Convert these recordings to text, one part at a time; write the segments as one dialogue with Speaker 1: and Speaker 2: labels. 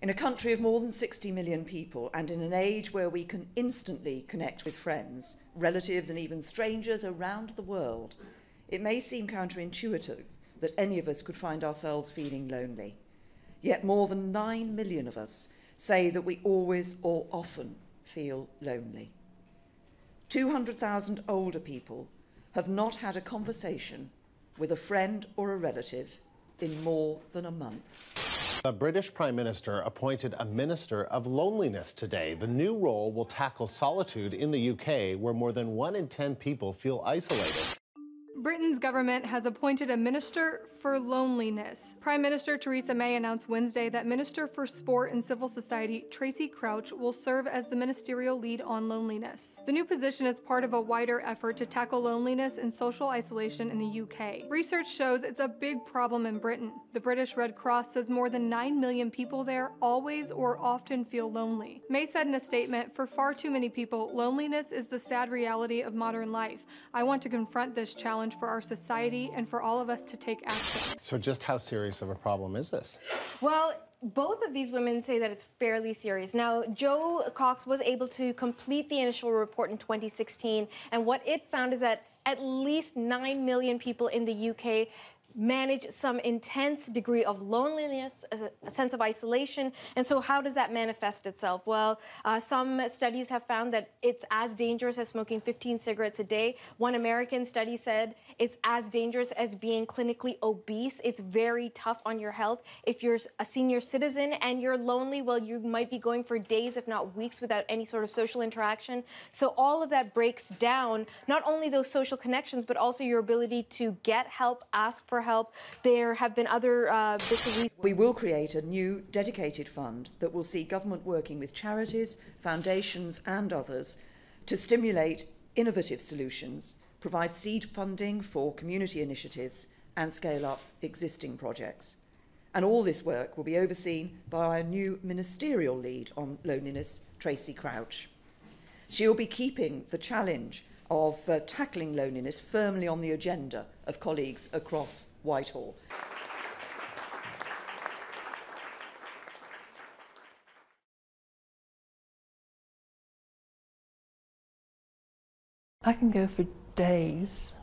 Speaker 1: In a country of more than 60 million people, and in an age where we can instantly connect with friends, relatives and even strangers around the world, it may seem counterintuitive that any of us could find ourselves feeling lonely. Yet more than 9 million of us say that we always or often feel lonely. 200,000 older people have not had a conversation with a friend or a relative in more than a month.
Speaker 2: The British Prime Minister appointed a Minister of Loneliness today. The new role will tackle solitude in the UK, where more than 1 in 10 people feel isolated.
Speaker 3: Britain's government has appointed a Minister for Loneliness. Prime Minister Theresa May announced Wednesday that Minister for Sport and Civil Society Tracy Crouch will serve as the ministerial lead on loneliness. The new position is part of a wider effort to tackle loneliness and social isolation in the UK. Research shows it's a big problem in Britain. The British Red Cross says more than 9 million people there always or often feel lonely. May said in a statement, "For far too many people, loneliness is the sad reality of modern life. I want to confront this challenge for our society and for all of us to take action."
Speaker 2: So just how serious of a problem is this?
Speaker 4: Well, both of these women say that it's fairly serious. Now, Jo Cox was able to complete the initial report in 2016, and what it found is that at least 9 million people in the UK manage some intense degree of loneliness, a sense of isolation. And so how does that manifest itself? Well, some studies have found that it's as dangerous as smoking 15 cigarettes a day. One American study said it's as dangerous as being clinically obese. It's very tough on your health. If you're a senior citizen and you're lonely, well, you might be going for days, if not weeks, without any sort of social interaction. So all of that breaks down not only those social connections, but also your ability to get help, ask for help. There have been other bits of research.
Speaker 1: We will create a new dedicated fund that will see government working with charities, foundations and others to stimulate innovative solutions, provide seed funding for community initiatives and scale up existing projects. And all this work will be overseen by our new ministerial lead on loneliness, Tracy Crouch. She'll be keeping the challenge of tackling loneliness firmly on the agenda of colleagues across Whitehall.
Speaker 5: I can go for days,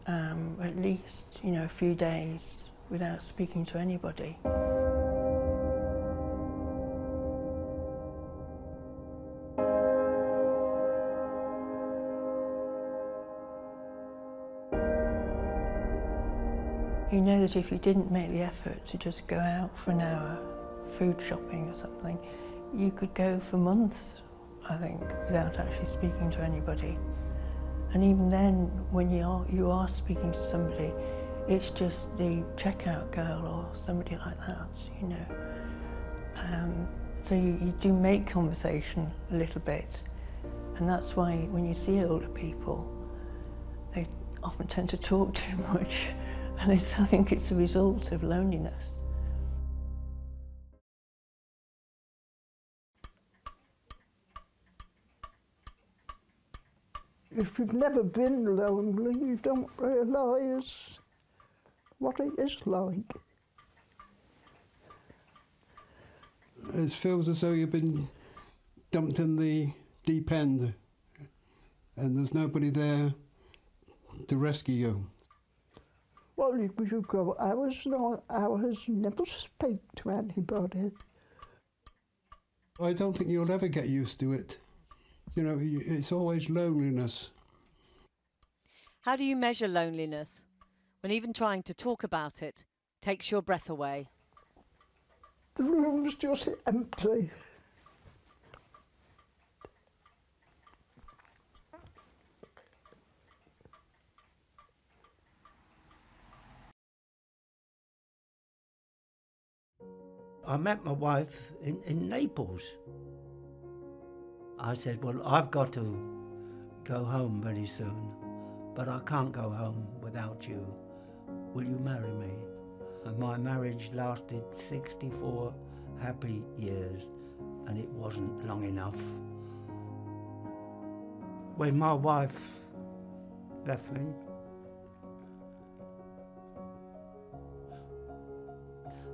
Speaker 5: at least, a few days without speaking to anybody. You know that if you didn't make the effort to just go out for an hour, food shopping or something, you could go for months, I think, without actually speaking to anybody. And even then, when you are speaking to somebody, it's just the checkout girl or somebody like that, So you do make conversation a little bit. And that's why when you see older people, they often tend to talk too much. And I think it's a result of loneliness.
Speaker 6: If you've never been lonely, you don't realise what it is like.
Speaker 7: It feels as though you've been dumped in the deep end and there's nobody there to rescue you.
Speaker 6: Well, you go hours and hours, never speak to anybody.
Speaker 7: I don't think you'll ever get used to it. It's always loneliness.
Speaker 8: How do you measure loneliness when even trying to talk about it takes your breath away?
Speaker 6: The room's just empty.
Speaker 9: I met my wife in Naples. I said, well, I've got to go home very soon, but I can't go home without you. Will you marry me? And my marriage lasted 64 happy years, and it wasn't long enough. When my wife left me,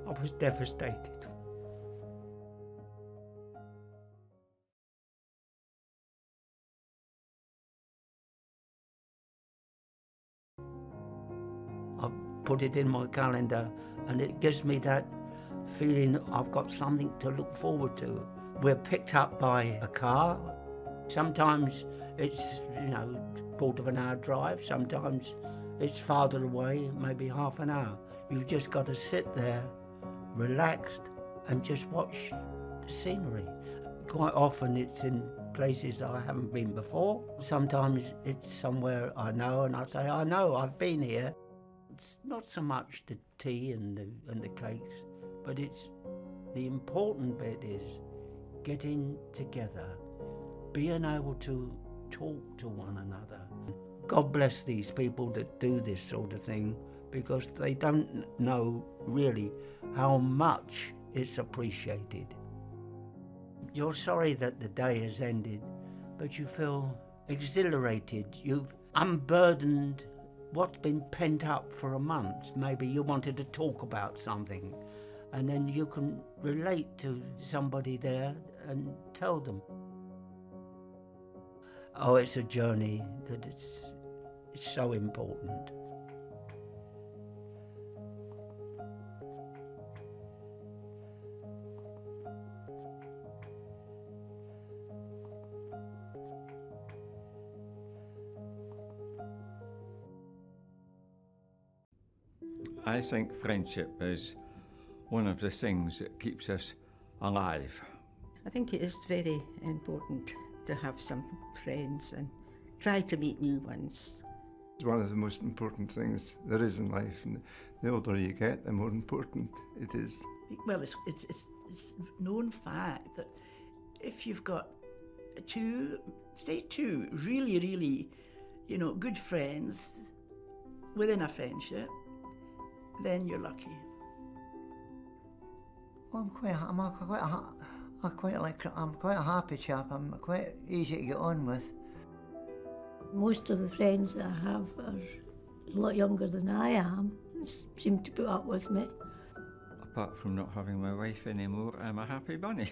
Speaker 9: I was devastated. put it in my calendar, and it gives me that feeling I've got something to look forward to. We're picked up by a car. Sometimes it's, you know, quarter of an hour drive. Sometimes it's farther away, maybe half an hour. You've just got to sit there, relaxed, and just watch the scenery. Quite often it's in places I haven't been before. Sometimes it's somewhere I know, and I say, I know, I've been here. It's not so much the tea and the cakes, but it's the important bit is getting together, being able to talk to one another. God bless these people that do this sort of thing, because they don't know really how much it's appreciated. You're sorry that the day has ended, but you feel exhilarated. You've unburdened what's been pent up for a month. Maybe you wanted to talk about something, and then you can relate to somebody there and tell them. Oh, it's a journey that it's so important.
Speaker 10: I think friendship is one of the things that keeps us alive.
Speaker 11: I think it is very important to have some friends and try to meet new ones.
Speaker 12: It's one of the most important things there is in life, and the older you get, the more important it is.
Speaker 13: Well, it's known fact that if you've got two really, really, you know, good friends within a friendship, then you're lucky.
Speaker 14: Well, I'm quite a happy chap. I'm quite easy to get on with.
Speaker 15: Most of the friends that I have are a lot younger than I am, seem to put up with me.
Speaker 10: Apart from not having my wife anymore, I'm a happy bunny.